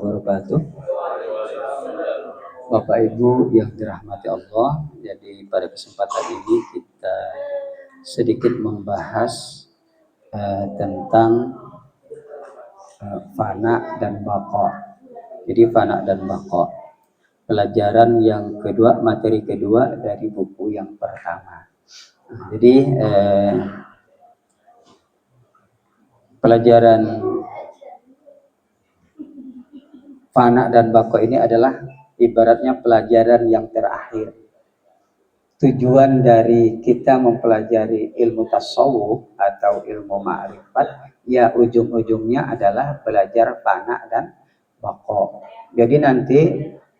wabarakatuh. Bapak Ibu yang dirahmati Allah, jadi pada kesempatan ini kita sedikit membahas tentang fana dan baqa. Jadi fana dan baqa, pelajaran yang kedua, materi kedua dari buku yang pertama. Jadi pelajaran fana dan baqa ini adalah ibaratnya pelajaran yang terakhir. Tujuan dari kita mempelajari ilmu tasawuf atau ilmu ma'rifat, ya ujung-ujungnya adalah belajar fana dan baqa. Jadi nanti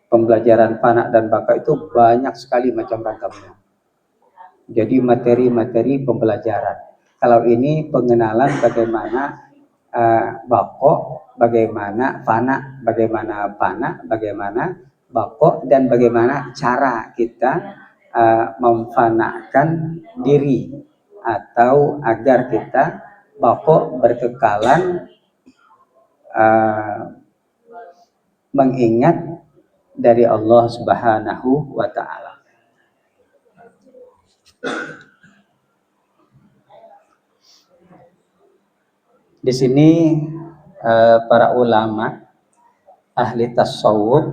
pembelajaran fana dan baqa itu banyak sekali macam ragamnya. Jadi materi-materi pembelajaran. Kalau ini pengenalan bagaimana baqa, bagaimana fana, bagaimana baqa, dan bagaimana cara kita memfanakan diri atau agar kita baqa berkekalan mengingat dari Allah Subhanahu wa ta'ala. Di sini para ulama ahli tasawuf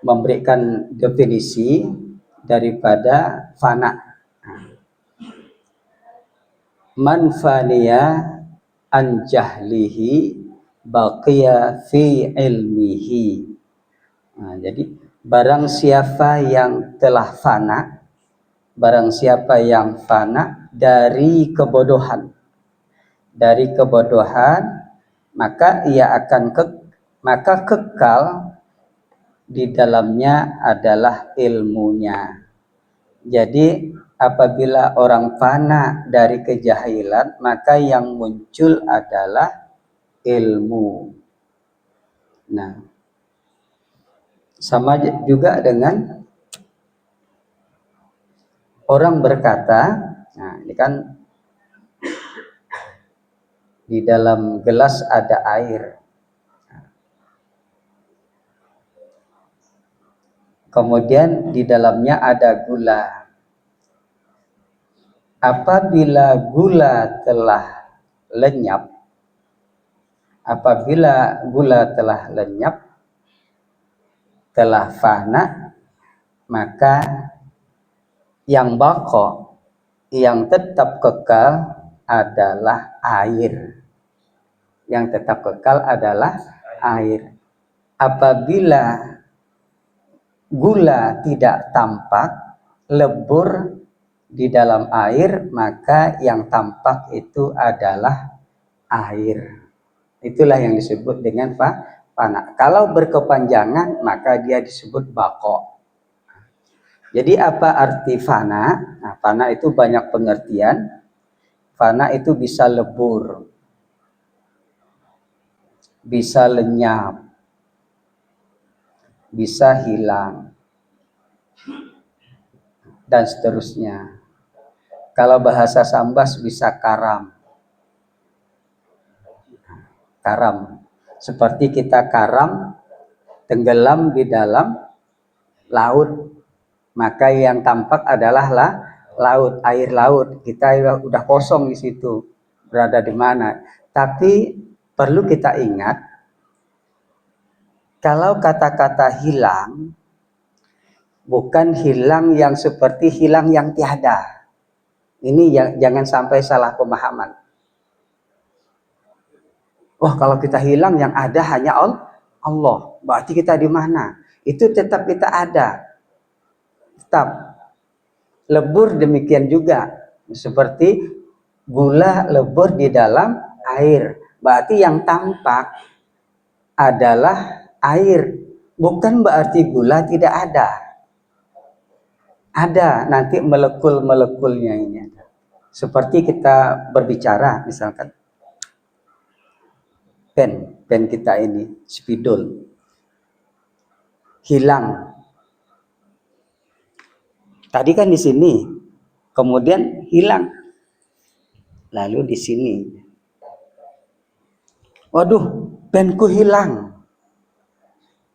memberikan definisi daripada fana. Man faniya an jahlihi baqiya fi ilmihi. Jadi barang siapa yang telah fana, barang siapa yang fana dari kebodohan, maka ia akan kekal di dalamnya adalah ilmunya. Jadi apabila orang fana dari kejahilan, maka yang muncul adalah ilmu. Nah, sama juga dengan orang berkata, nah ini kan di dalam gelas ada air. Kemudian di dalamnya ada gula. Apabila gula telah lenyap, telah fana, maka yang baqa, yang tetap kekal adalah air. Yang tetap kekal adalah air. Apabila gula tidak tampak, lebur di dalam air, maka yang tampak itu adalah air. Itulah yang disebut dengan fana. Kalau berkepanjangan, maka dia disebut baqa. Jadi apa arti fana? Nah, fana itu banyak pengertian. Fana itu bisa lebur, bisa lenyap, bisa hilang, dan seterusnya. Kalau bahasa Sambas bisa karam. Seperti kita karam tenggelam di dalam laut, maka yang tampak adalah laut, air laut. Kita udah kosong di situ, berada di mana. Tapi perlu kita ingat, kalau kata-kata hilang, bukan hilang yang seperti hilang yang tiada. Ini jangan sampai salah pemahaman. Wah, kalau kita hilang yang ada hanya Allah, berarti kita di mana? Itu tetap kita ada. Tetap. Lebur demikian juga. Seperti gula lebur di dalam air. Berarti yang tampak adalah air. Bukan berarti gula tidak ada. Ada nanti molekul-molekulnya ini. Seperti kita berbicara, misalkan pen kita ini, spidol, hilang. Tadi kan di sini, kemudian hilang, lalu di sini. Waduh, penku hilang.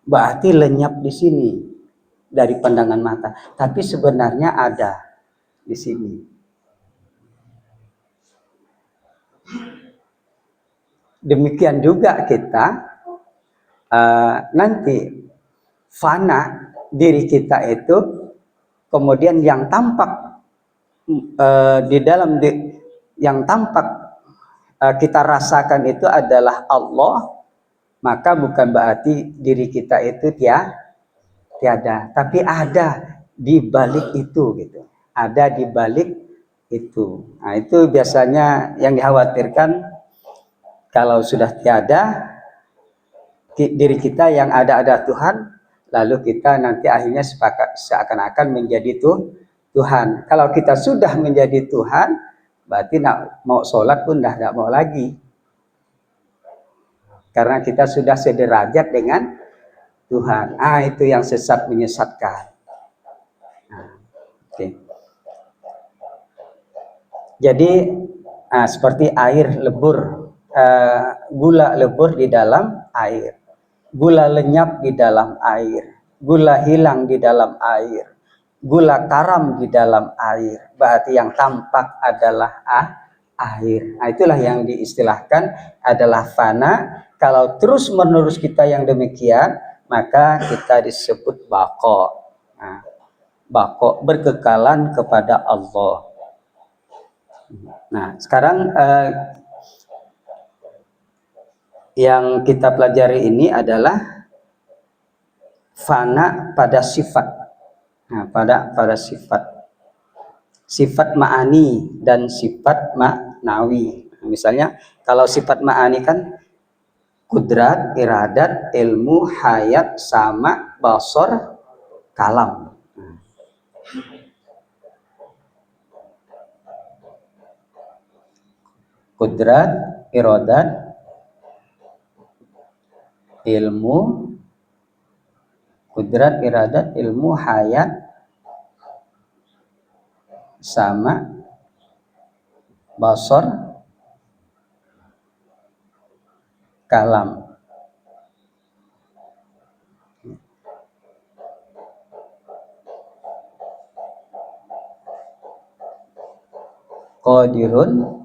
berarti lenyap di sini dari pandangan mata, tapi sebenarnya ada di sini. Demikian juga kita nanti fana diri kita itu, kemudian yang tampak di dalam yang tampak kita rasakan itu adalah Allah, maka bukan berarti diri kita itu tiada, tapi ada di balik itu gitu. Ada di balik itu. Nah, itu biasanya yang dikhawatirkan kalau sudah tiada diri kita, yang ada Tuhan, lalu kita nanti akhirnya seakan-akan menjadi Tuhan. Kalau kita sudah menjadi Tuhan, berarti mau sholat pun tidak mau lagi. Karena kita sudah sederajat dengan Tuhan. Itu yang sesat menyesatkan. Okay. Jadi seperti air lebur, gula lebur di dalam air, gula lenyap di dalam air, gula hilang di dalam air, gula karam di dalam air. Berarti yang tampak adalah air. Itulah yang diistilahkan adalah fana. Kalau terus menerus kita yang demikian, maka kita disebut bako. Bako, berkekalan kepada Allah. Nah, sekarang yang kita pelajari ini adalah fana pada sifat. Nah, pada sifat ma'ani dan sifat ma'nawi. Nah, misalnya kalau sifat ma'ani kan kudrat, iradat, ilmu, hayat, sama, basor, kalam. Kudrat, iradat, ilmu, kudrat, iradat, ilmu, hayat, sama, basor, kalam. Qadirun,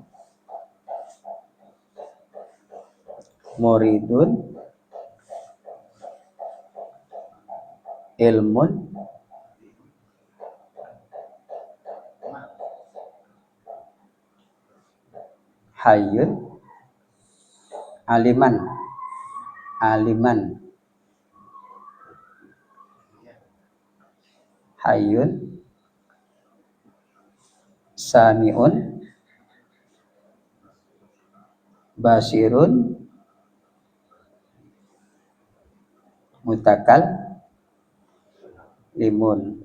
muridun, ilmun, hayyun, aliman, hayyun, sami'un, basirun, mutakal, limun.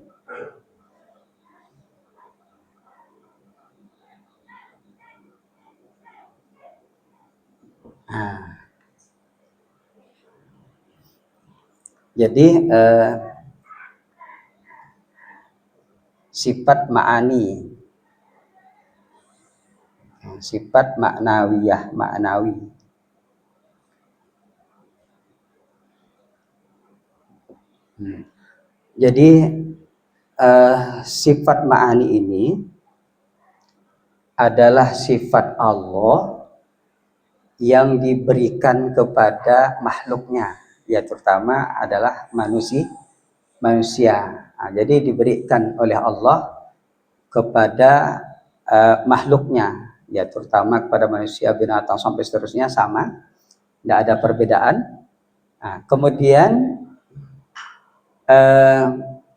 Jadi sifat ma'ani, sifat maknawiyah, maknawi. Jadi sifat ma'ani ini adalah sifat Allah yang diberikan kepada makhluknya, ya terutama adalah manusia. Nah, jadi diberikan oleh Allah kepada makhluknya, ya terutama kepada manusia, binatang sampai seterusnya sama, tidak ada perbedaan. Nah, kemudian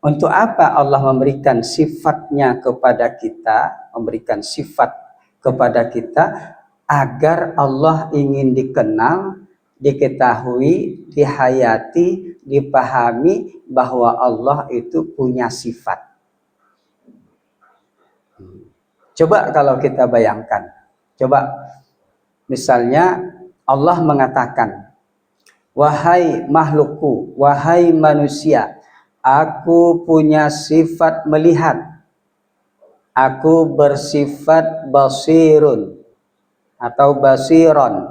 untuk apa Allah memberikan sifatnya kepada kita, memberikan sifat kepada kita? Agar Allah ingin dikenal, diketahui, dihayati, dipahami bahwa Allah itu punya sifat. Coba kalau kita bayangkan, coba misalnya Allah mengatakan, wahai makhlukku, wahai manusia, aku punya sifat melihat, aku bersifat basirun atau basiron,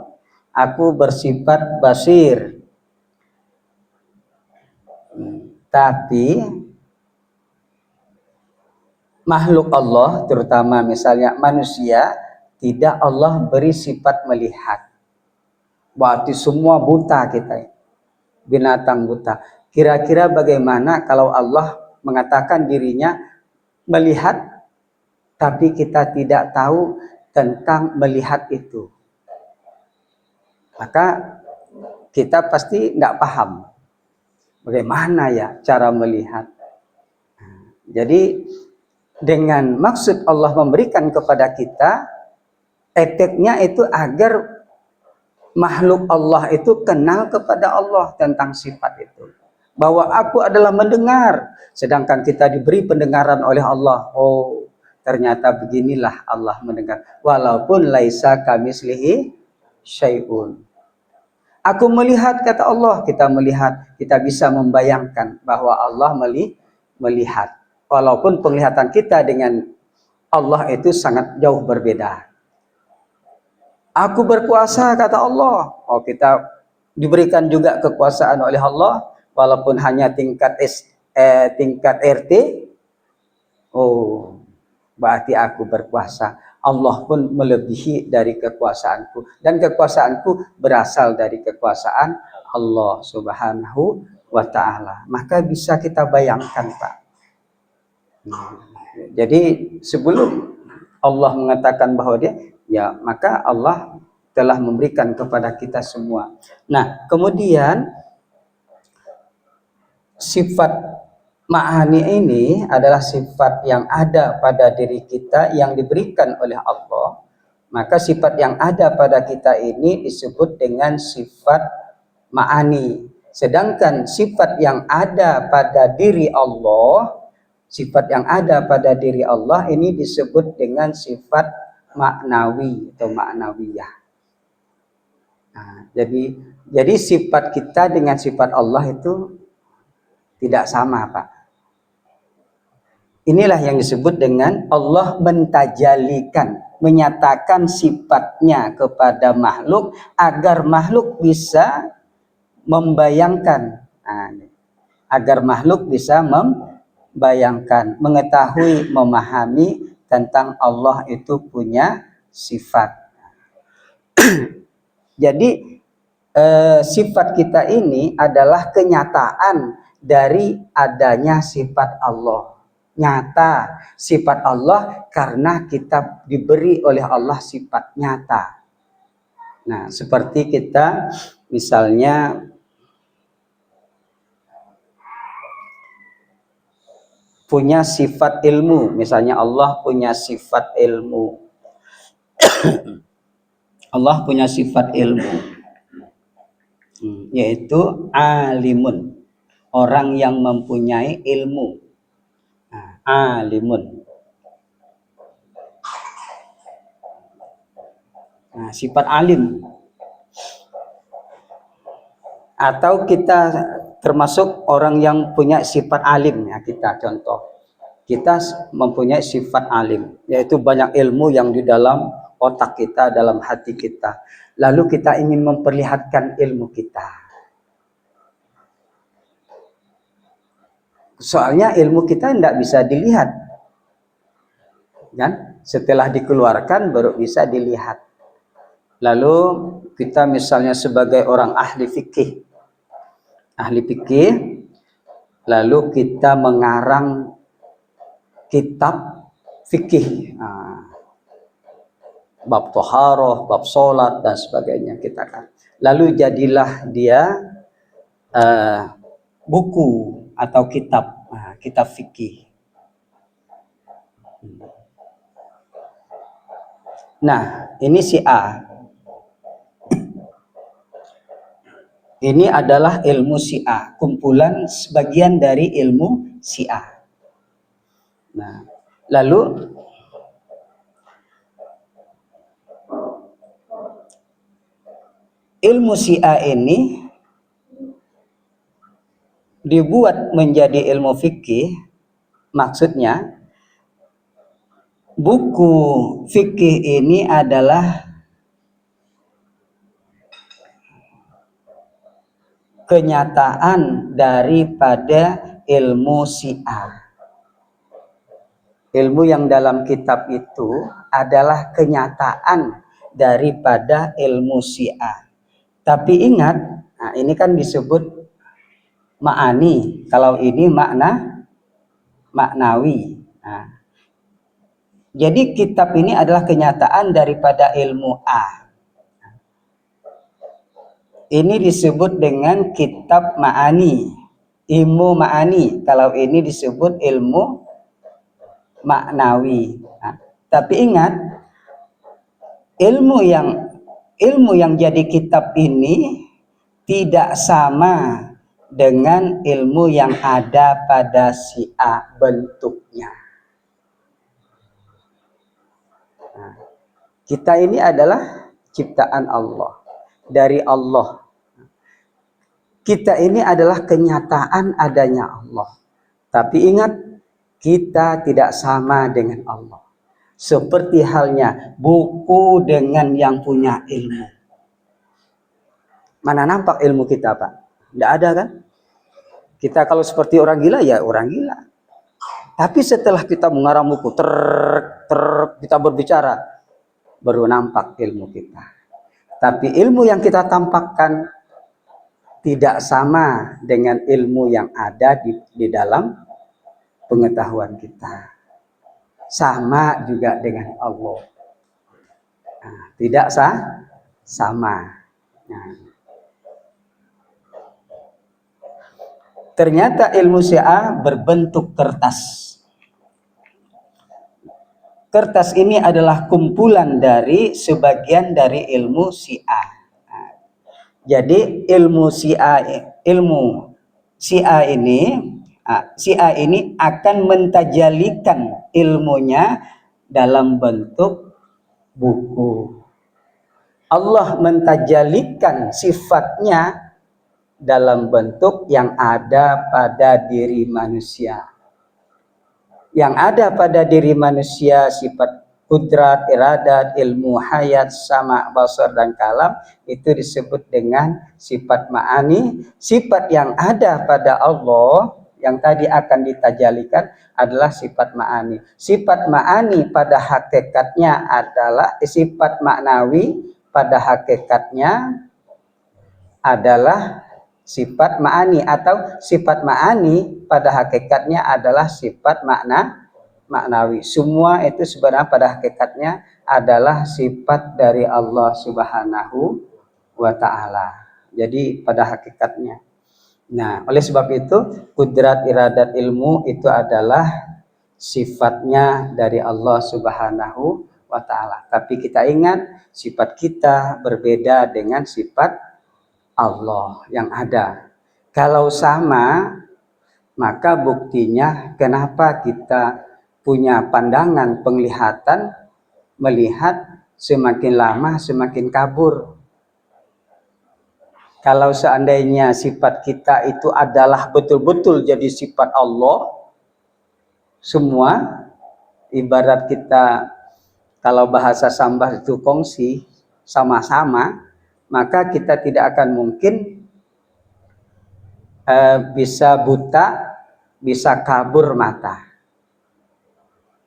aku bersifat basir. Tapi makhluk Allah, terutama misalnya manusia, tidak Allah beri sifat melihat. Berarti semua buta kita, binatang buta. Kira-kira bagaimana kalau Allah mengatakan dirinya melihat, tapi kita tidak tahu tentang melihat itu? Maka kita pasti tidak paham bagaimana ya cara melihat. Jadi dengan maksud Allah memberikan kepada kita, efeknya itu agar makhluk Allah itu kenal kepada Allah tentang sifat itu. Bahwa aku adalah mendengar, sedangkan kita diberi pendengaran oleh Allah. Oh, ternyata beginilah Allah mendengar. Walaupun laisa kamislihi syai'un. Aku melihat, kata Allah, kita melihat, kita bisa membayangkan bahwa Allah melihat. Walaupun penglihatan kita dengan Allah itu sangat jauh berbeda. Aku berkuasa, kata Allah. Oh, kita diberikan juga kekuasaan oleh Allah, walaupun hanya tingkat RT. Oh, berarti aku berkuasa. Allah pun melebihi dari kekuasaanku, dan kekuasaanku berasal dari kekuasaan Allah Subhanahu wa ta'ala. Maka bisa kita bayangkan, Pak. Jadi sebelum Allah mengatakan bahwa dia, ya maka Allah telah memberikan kepada kita semua. Nah, kemudian sifat ma'ani ini adalah sifat yang ada pada diri kita yang diberikan oleh Allah. Maka sifat yang ada pada kita ini disebut dengan sifat ma'ani. Sedangkan sifat yang ada pada diri Allah, sifat yang ada pada diri Allah ini disebut dengan sifat maknawi atau maknawiyah. Nah, jadi sifat kita dengan sifat Allah itu tidak sama, Pak. Inilah yang disebut dengan Allah mentajalikan, menyatakan sifatnya kepada makhluk agar makhluk bisa membayangkan. Nah, agar makhluk bisa membayangkan, mengetahui, memahami tentang Allah itu punya sifat. Jadi sifat kita ini adalah kenyataan dari adanya sifat Allah. Nyata sifat Allah karena kita diberi oleh Allah sifat nyata. Nah, seperti kita misalnya punya sifat ilmu, misalnya Allah punya sifat ilmu. Allah punya sifat ilmu, yaitu alimun, orang yang mempunyai ilmu. Nah, alimun. Nah, sifat alim. Atau kita termasuk orang yang punya sifat alim, ya kita contoh. Kita mempunyai sifat alim, yaitu banyak ilmu yang di dalam otak kita, dalam hati kita. Lalu kita ingin memperlihatkan ilmu kita. Soalnya ilmu kita tidak bisa dilihat, kan? Setelah dikeluarkan baru bisa dilihat. Lalu kita misalnya sebagai orang ahli fikih, lalu kita mengarang kitab fikih, bab toharoh, bab sholat dan sebagainya kita kan. Lalu jadilah dia buku atau kitab fikih. Nah, ini si A. Ini adalah ilmu si A, kumpulan sebagian dari ilmu si A. Nah, lalu ilmu si A ini dibuat menjadi ilmu fikih, maksudnya buku fikih ini adalah kenyataan daripada ilmu syiah. Ilmu yang dalam kitab itu adalah kenyataan daripada ilmu syiah. Tapi ingat, nah ini kan disebut ma'ani. Kalau ini maknawi. Nah, jadi kitab ini adalah kenyataan daripada ilmu A. Ini disebut dengan kitab ma'ani. Ilmu ma'ani. Kalau ini disebut ilmu maknawi. Nah, tapi ingat, ilmu yang jadi kitab ini tidak sama dengan ilmu yang ada pada si A bentuknya. Nah, kita ini adalah ciptaan Allah, dari Allah. Kita ini adalah kenyataan adanya Allah. Tapi ingat, kita tidak sama dengan Allah. Seperti halnya buku dengan yang punya ilmu. Mana nampak ilmu kita, Pak? Tidak ada kan? Kita kalau seperti orang gila, ya orang gila. Tapi setelah kita mengarang buku, kita berbicara, baru nampak ilmu kita. Tapi ilmu yang kita tampakkan tidak sama dengan ilmu yang ada di dalam pengetahuan kita. Sama juga dengan Allah. Nah, tidak sama. Nah, ternyata ilmu syiah berbentuk kertas. Kertas ini adalah kumpulan dari sebagian dari ilmu syiah. Nah, jadi ilmu syiah ini akan mentajalikan ilmunya dalam bentuk buku. Allah mentajalikan sifatnya dalam bentuk yang ada pada diri manusia. Yang ada pada diri manusia sifat kudrat, iradat, ilmu, hayat, sama, basar, dan kalam itu disebut dengan sifat ma'ani. Sifat yang ada pada Allah yang tadi akan ditajalikan adalah sifat ma'ani. Sifat ma'ani pada hakikatnya adalah sifat maknawi pada hakikatnya adalah sifat ma'ani, atau sifat ma'ani pada hakikatnya adalah sifat maknawi. Semua itu sebenarnya pada hakikatnya adalah sifat dari Allah Subhanahu wa ta'ala. Jadi pada hakikatnya. Nah, oleh sebab itu kudrat, iradat, ilmu itu adalah sifatnya dari Allah Subhanahu wa ta'ala. Tapi kita ingat, sifat kita berbeda dengan sifat Allah yang ada. Kalau sama, maka buktinya kenapa kita punya pandangan penglihatan melihat semakin lama semakin kabur. Kalau seandainya sifat kita itu adalah betul-betul jadi sifat Allah, semua ibarat kita kalau bahasa Sambas itu kongsi sama-sama, maka kita tidak akan mungkin bisa buta, bisa kabur mata.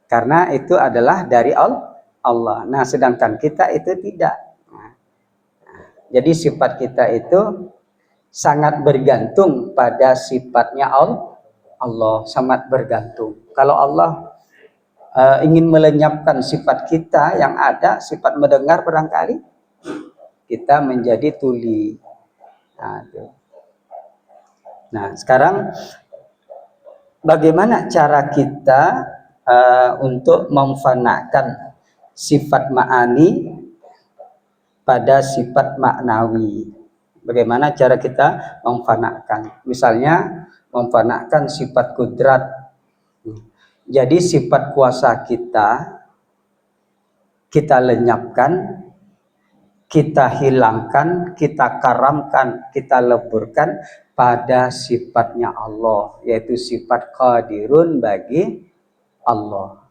Karena itu adalah dari Allah. Nah, sedangkan kita itu tidak. Jadi sifat kita itu sangat bergantung pada sifatnya Allah, sangat bergantung. Kalau Allah ingin melenyapkan sifat kita yang ada, sifat mendengar barangkali, kita menjadi tuli. Nah, sekarang bagaimana cara kita untuk memfanakan sifat ma'ani pada sifat maknawi? Bagaimana cara kita memfanakan? Misalnya memfanakan sifat kudrat. Jadi sifat kuasa kita lenyapkan, kita hilangkan, kita karamkan, kita leburkan pada sifatnya Allah, yaitu sifat qadirun bagi Allah.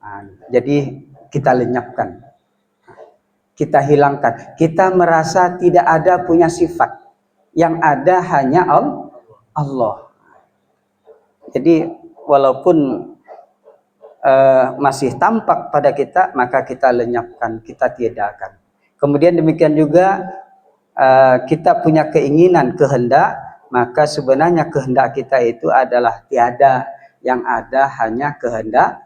Jadi kita lenyapkan, kita hilangkan, kita merasa tidak ada punya sifat. yang ada hanya Allah. Jadi walaupun masih tampak pada kita, maka kita lenyapkan, kita tiadakan. Kemudian demikian juga kita punya keinginan, kehendak, maka sebenarnya kehendak kita itu adalah tiada, yang ada hanya kehendak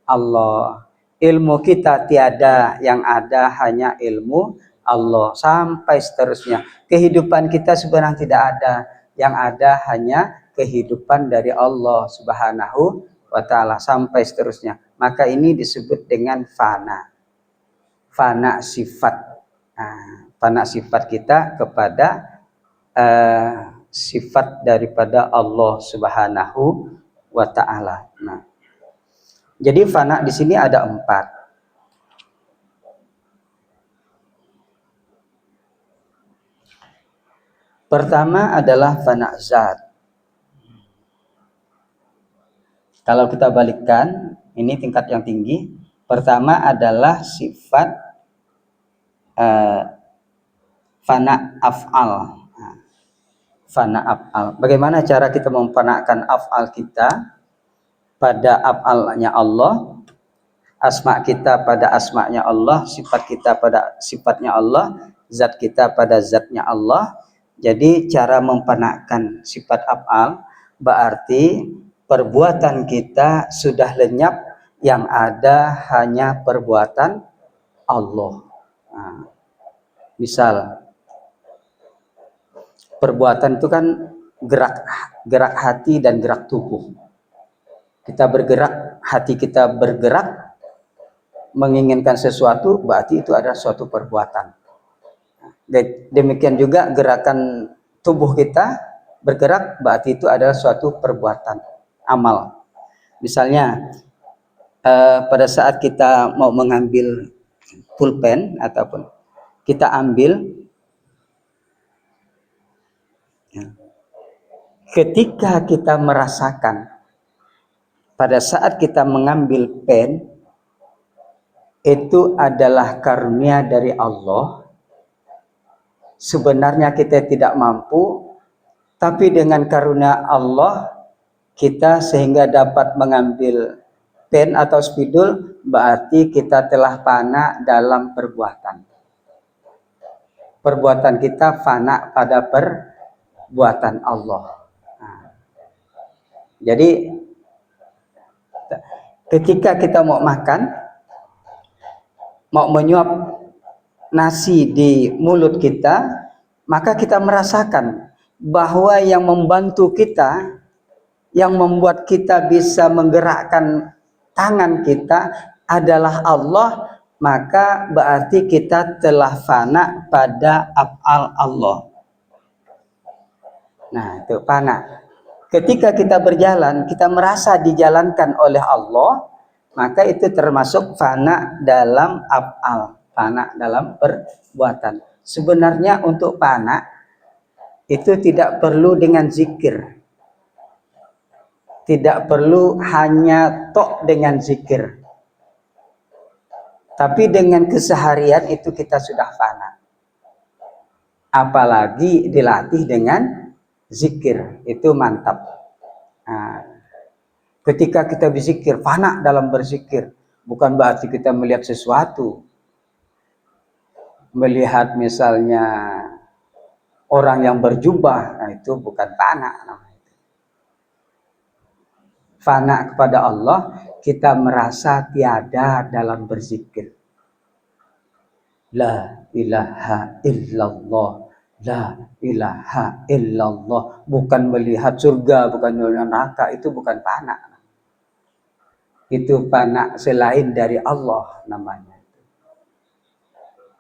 Allah. Ilmu kita tiada, yang ada hanya ilmu Allah, sampai seterusnya. Kehidupan kita sebenarnya tidak ada, yang ada hanya kehidupan dari Allah Subhanahu wa ta'ala, sampai seterusnya. Maka ini disebut dengan fana. Fana sifat. Nah, fana sifat kita kepada sifat daripada Allah Subhanahu wa ta'ala. Nah, jadi fana di sini ada 4. Pertama adalah fana zat. Kalau kita balikkan, ini tingkat yang tinggi. Pertama adalah sifat fana af'al. Fana af'al. Bagaimana cara kita memfanakan af'al kita pada af'alnya Allah, asma kita pada asma'nya Allah, sifat kita pada sifatnya Allah, zat kita pada zatnya Allah. Jadi cara memfanakan sifat af'al berarti perbuatan kita sudah lenyap, yang ada hanya perbuatan Allah. Nah, misal perbuatan itu kan gerak hati dan gerak tubuh. Kita bergerak, hati kita bergerak menginginkan sesuatu, berarti itu adalah suatu perbuatan. Demikian juga gerakan tubuh kita bergerak, berarti itu adalah suatu perbuatan, amal. Misalnya pada saat kita mau mengambil pulpen ataupun kita ambil, ketika kita merasakan pada saat kita mengambil pen itu adalah karunia dari Allah. Sebenarnya kita tidak mampu, tapi dengan karunia Allah kita sehingga dapat mengambil pen atau spidol, berarti kita telah fana dalam perbuatan. Perbuatan kita fana pada perbuatan Allah. Nah, jadi ketika kita mau makan, mau menyuap nasi di mulut kita, maka kita merasakan bahwa yang membantu kita, yang membuat kita bisa menggerakkan tangan kita adalah Allah, maka berarti kita telah fana pada af'al Allah. Nah, itu fana. Ketika kita berjalan, kita merasa dijalankan oleh Allah, maka itu termasuk fana dalam af'al, fana dalam perbuatan. Sebenarnya untuk fana itu tidak perlu dengan zikir. Tidak perlu hanya tok dengan zikir. Tapi dengan keseharian itu kita sudah fana. Apalagi dilatih dengan zikir, itu mantap. Nah, ketika kita berzikir, fana dalam berzikir, bukan berarti kita melihat sesuatu. Melihat misalnya orang yang berjubah, nah itu bukan fana namanya. Fana kepada Allah, kita merasa tiada dalam berzikir. La ilaha illallah, la ilaha illallah. Bukan melihat surga, bukan melihat neraka, itu bukan fana. Itu fana selain dari Allah namanya.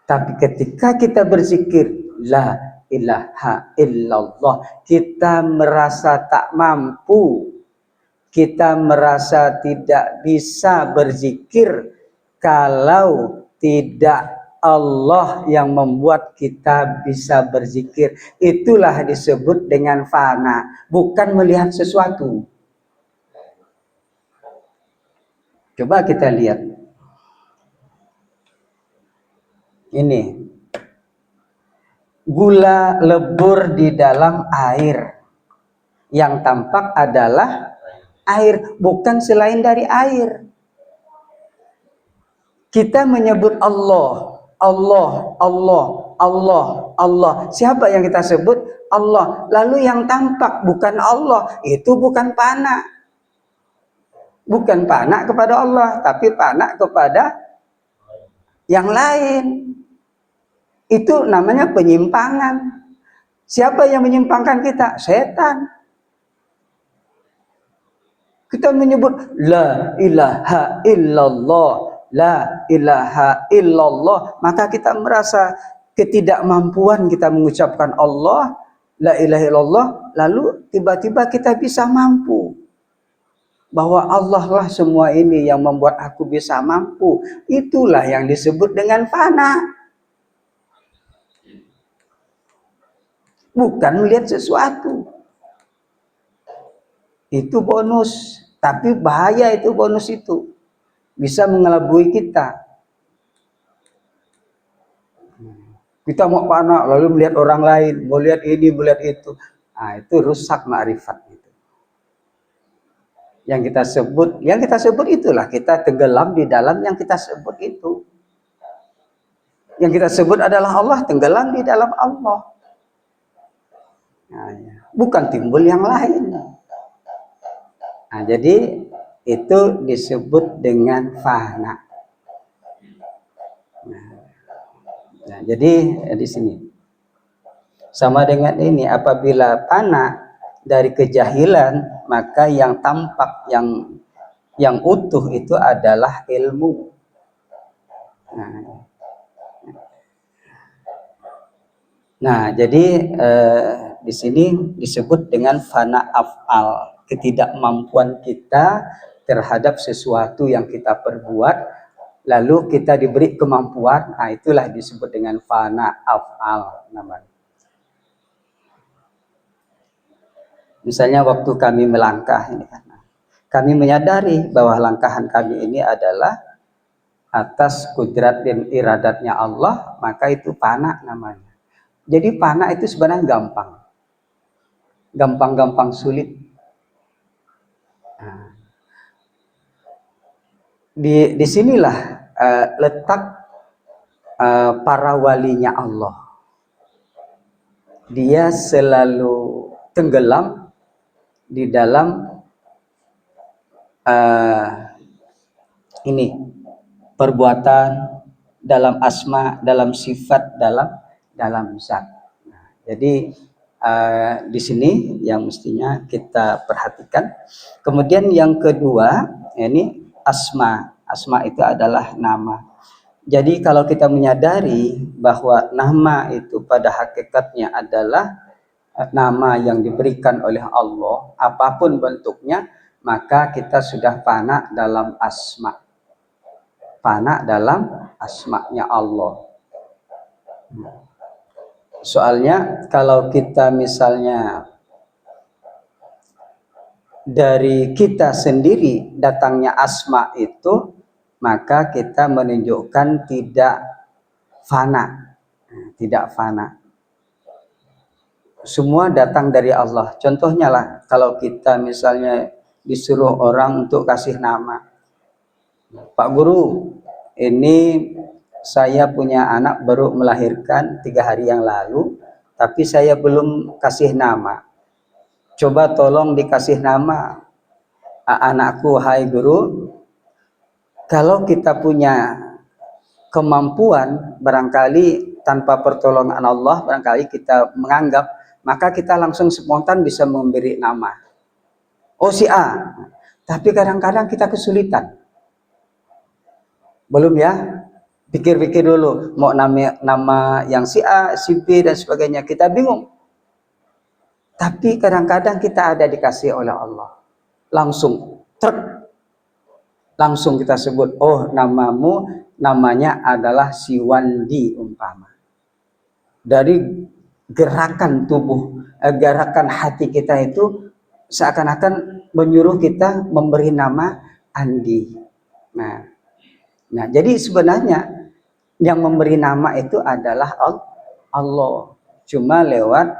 Tapi ketika kita berzikir, la ilaha illallah, kita merasa tak mampu. Kita merasa tidak bisa berzikir kalau tidak Allah yang membuat kita bisa berzikir. Itulah disebut dengan fana, bukan melihat sesuatu. Coba kita lihat. Ini. Gula lebur di dalam air. Yang tampak adalah air, bukan selain dari air. Kita menyebut Allah, Allah, Allah, Allah, Allah. Siapa yang kita sebut? Allah. Lalu yang tampak bukan Allah, itu bukan pana. Bukan pana kepada Allah, tapi pana kepada yang lain. Itu namanya penyimpangan. Siapa yang menyimpangkan kita? Setan. Kita menyebut la ilaha illallah, la ilaha illallah, maka kita merasa ketidakmampuan kita mengucapkan Allah, la ilaha illallah, lalu tiba-tiba kita bisa mampu. Bahwa Allah lah semua ini yang membuat aku bisa mampu. Itulah yang disebut dengan fana. Bukan melihat sesuatu. Itu bonus. Tapi bahaya itu bonus itu. Bisa mengelabui kita. Kita mau fana lalu melihat orang lain. Mau lihat ini, mau lihat itu. Nah, itu rusak ma'rifat itu. Yang kita sebut itulah. Kita tenggelam di dalam yang kita sebut itu. Yang kita sebut adalah Allah, tenggelam di dalam Allah. Nah, ya. Bukan timbul yang lain. Nah, jadi itu disebut dengan fana. Nah, jadi di sini sama dengan ini, apabila fana dari kejahilan, maka yang tampak, yang utuh itu adalah ilmu. Nah, jadi di sini disebut dengan fana af'al, ketidakmampuan kita terhadap sesuatu yang kita perbuat, lalu kita diberi kemampuan. Nah, itulah disebut dengan fana af'al namanya. Misalnya waktu kami melangkah ini kan, kami menyadari bahwa langkahan kami ini adalah atas kudrat dan iradatnya Allah, maka itu fana namanya. Jadi fana itu sebenarnya gampang. Gampang-gampang sulit. Nah, di sinilah letak para walinya Allah. Dia selalu tenggelam di dalam ini perbuatan, dalam asma, dalam sifat, dalam zat. Nah, jadi di sini yang mestinya kita perhatikan. Kemudian yang kedua, ini asma. Asma itu adalah nama. Jadi kalau kita menyadari bahwa nama itu pada hakikatnya adalah nama yang diberikan oleh Allah, apapun bentuknya, maka kita sudah fana dalam asma. Fana dalam asma'nya Allah. Soalnya kalau kita misalnya dari kita sendiri datangnya asma itu, maka kita menunjukkan tidak fana. Tidak fana. Semua datang dari Allah. Contohnya lah, kalau kita misalnya disuruh orang untuk kasih nama. Pak Guru, ini saya punya anak baru melahirkan 3 hari yang lalu, tapi saya belum kasih nama. Coba tolong dikasih nama anakku, hai guru. Kalau kita punya kemampuan, barangkali tanpa pertolongan Allah, barangkali kita menganggap, maka kita langsung spontan bisa memberi nama. Oh, si A. Tapi kadang-kadang kita kesulitan. Belum ya? Pikir-pikir dulu, mau nama yang si A, si B, dan sebagainya. Kita bingung. Tapi kadang-kadang kita ada dikasih oleh Allah. Langsung, langsung kita sebut, oh namanya adalah si Wandi umpama. Dari gerakan tubuh, gerakan hati kita itu seakan-akan menyuruh kita memberi nama Andi. Nah, jadi sebenarnya yang memberi nama itu adalah Allah. cuma lewat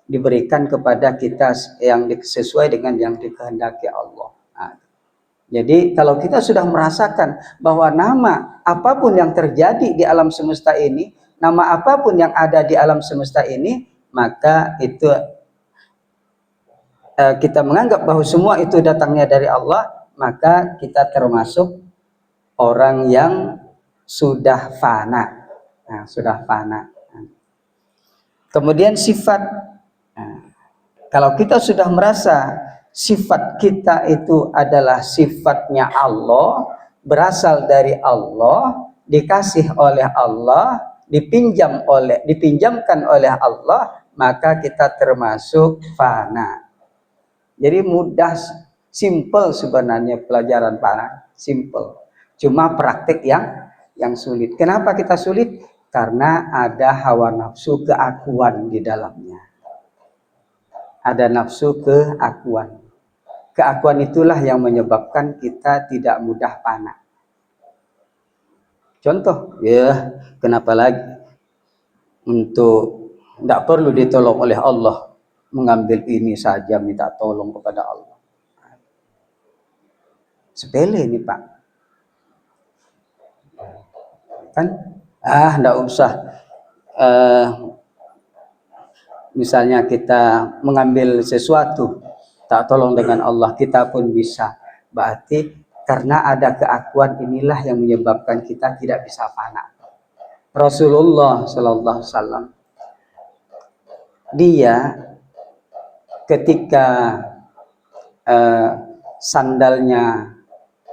diberikan kepada kita yang sesuai dengan yang dikehendaki Allah. Nah, jadi kalau kita sudah merasakan bahwa nama apapun yang terjadi di alam semesta ini, nama apapun yang ada di alam semesta ini, maka itu kita menganggap bahwa semua itu datangnya dari Allah, maka kita termasuk orang yang sudah fana. Nah, sudah fana. Kemudian sifat. Nah, kalau kita sudah merasa sifat kita itu adalah sifatnya Allah, berasal dari Allah, dikasih oleh Allah, dipinjamkan oleh Allah, maka kita termasuk fana. Jadi mudah, simple sebenarnya pelajaran fana, simple. Cuma praktik yang sulit. Kenapa kita sulit? Karena ada hawa nafsu keakuan di dalamnya. Ada nafsu keakuan. Keakuan itulah yang menyebabkan kita tidak mudah fana. Contoh, ya, kenapa lagi untuk tidak perlu ditolong oleh Allah, mengambil ini saja minta tolong kepada Allah. Sepele ini Pak. Kan? Tidak usah. Misalnya kita mengambil sesuatu, tak tolong dengan Allah, kita pun bisa. Berarti karena ada keakuan inilah yang menyebabkan kita tidak bisa fana. Rasulullah Sallallahu Alaihi Wasallam, dia ketika sandalnya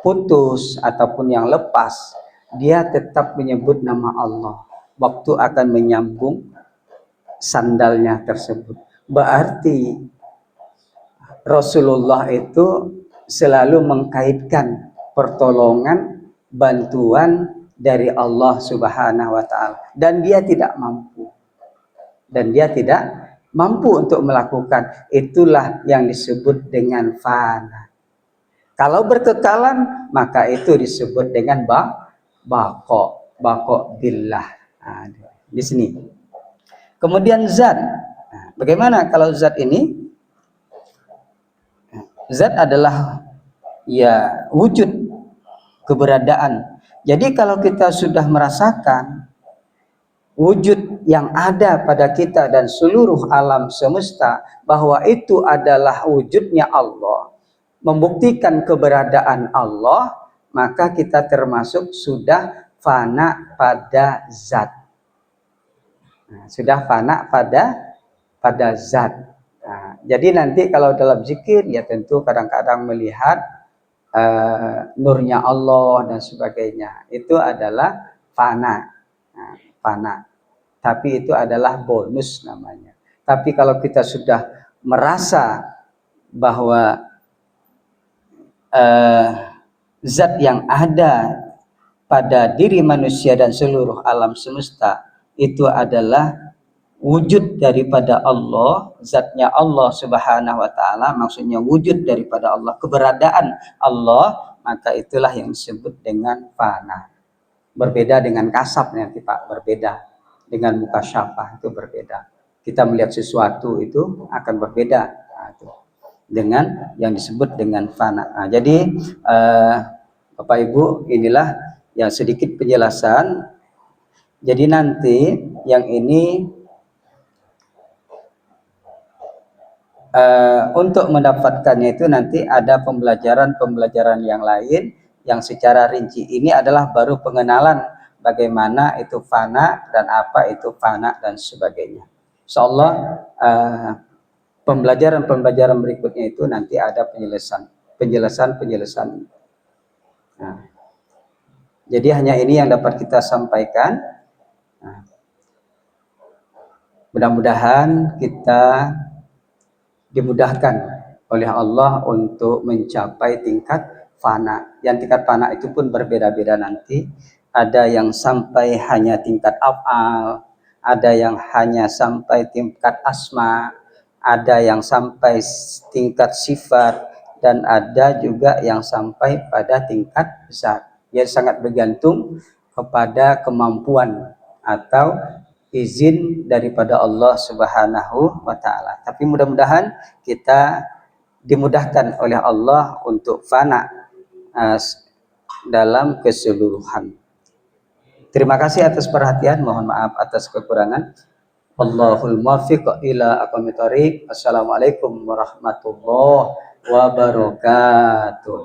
putus ataupun yang lepas, dia tetap menyebut nama Allah waktu akan menyambung sandalnya tersebut. Berarti Rasulullah itu selalu mengkaitkan pertolongan, bantuan dari Allah Subhanahu wa taala, dan dia tidak mampu. Untuk melakukan, itulah yang disebut dengan fana. Kalau berkekalan, maka itu disebut dengan bako billah. Nah, di sini. Kemudian zat. Nah, bagaimana kalau zat ini? Zat adalah ya wujud keberadaan. Jadi kalau kita sudah merasakan wujud yang ada pada kita dan seluruh alam semesta, bahwa itu adalah wujudnya Allah, membuktikan keberadaan Allah, maka kita termasuk sudah fana pada zat. Nah, sudah fana pada zat. Nah, jadi nanti kalau dalam zikir, ya tentu kadang-kadang melihat nurnya Allah dan sebagainya. Itu adalah fana. Nah, fana. Tapi itu adalah bonus namanya. Tapi kalau kita sudah merasa bahwa zat yang ada pada diri manusia dan seluruh alam semesta itu adalah wujud daripada Allah, zatnya Allah Subhanahu wa taala, maksudnya wujud daripada Allah, keberadaan Allah, maka itulah yang disebut dengan fana. Berbeda dengan kasab nanti Pak, berbeda dengan mukasyafah, itu berbeda. Kita melihat sesuatu itu akan berbeda dengan yang disebut dengan fana. Nah, jadi Bapak Ibu, inilah yang sedikit penjelasan. Jadi nanti yang ini untuk mendapatkannya itu nanti ada pembelajaran yang lain yang secara rinci. Ini adalah baru pengenalan bagaimana itu fana dan apa itu fana dan sebagainya. Insyaallah pembelajaran berikutnya itu nanti ada penjelasan. Nah, jadi hanya ini yang dapat kita sampaikan. Nah, mudah-mudahan kita dimudahkan oleh Allah untuk mencapai tingkat fana. Yang tingkat fana itu pun berbeda-beda nanti. Ada yang sampai hanya tingkat af'al, ada yang hanya sampai tingkat asma, ada yang sampai tingkat sifat, dan ada juga yang sampai pada tingkat zat. Yang sangat bergantung kepada kemampuan atau izin daripada Allah Subhanahu wa taala. Tapi mudah-mudahan kita dimudahkan oleh Allah untuk fana dalam keseluruhan. Terima kasih atas perhatian, mohon maaf atas kekurangan. Wallahul muwaffiq ila aqwamit thoriq. Assalamualaikum warahmatullahi wabarakatuh.